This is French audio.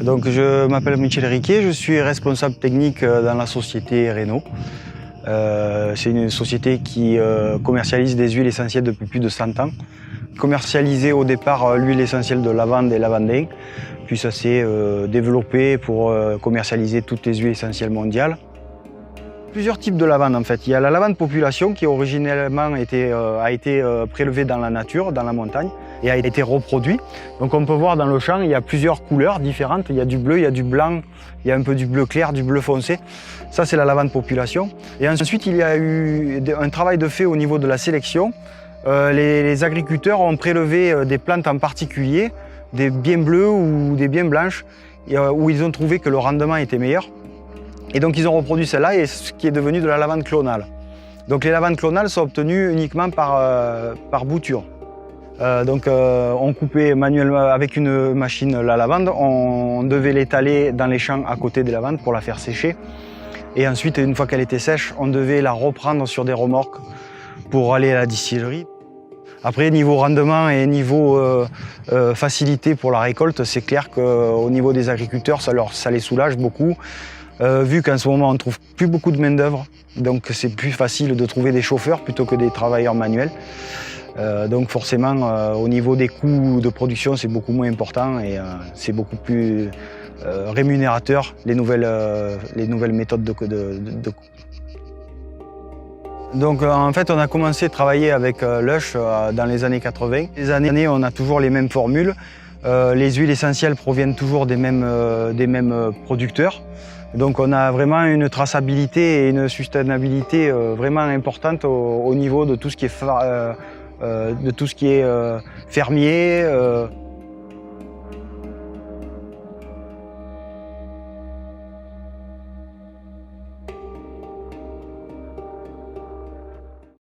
Donc je m'appelle Michel Riquet, je suis responsable technique dans la société Renault. C'est une société qui commercialise des huiles essentielles depuis plus de 100 ans. Commercialisé au départ l'huile essentielle de lavande et lavandin, puis ça s'est développé pour commercialiser toutes les huiles essentielles mondiales. Plusieurs types de lavande en fait. Il y a la lavande population qui originellement a été prélevée dans la nature, dans la montagne, et a été reproduit. Donc on peut voir dans le champ, il y a plusieurs couleurs différentes. Il y a du bleu, il y a du blanc, il y a un peu du bleu clair, du bleu foncé. Ça c'est la lavande population. Et ensuite il y a eu un travail de fait au niveau de la sélection. Les agriculteurs ont prélevé des plantes en particulier, des biens bleus ou des biens blanches, où ils ont trouvé que le rendement était meilleur. Et donc ils ont reproduit celle-là, et ce qui est devenu de la lavande clonale. Donc les lavandes clonales sont obtenues uniquement par bouture. On coupait manuellement avec une machine la lavande, on devait l'étaler dans les champs à côté des lavandes pour la faire sécher. Et ensuite, une fois qu'elle était sèche, on devait la reprendre sur des remorques pour aller à la distillerie. Après, niveau rendement et niveau facilité pour la récolte, c'est clair qu'au niveau des agriculteurs, ça les soulage beaucoup. Vu qu'en ce moment on ne trouve plus beaucoup de main d'œuvre, donc c'est plus facile de trouver des chauffeurs plutôt que des travailleurs manuels. Donc forcément au niveau des coûts de production c'est beaucoup moins important et c'est beaucoup plus rémunérateur les nouvelles méthodes de Donc en fait on a commencé à travailler avec Lush dans les années 80. Les années on a toujours les mêmes formules. Les huiles essentielles proviennent toujours des mêmes producteurs. Donc on a vraiment une traçabilité et une sustainabilité vraiment importante au niveau de tout ce qui est fermier.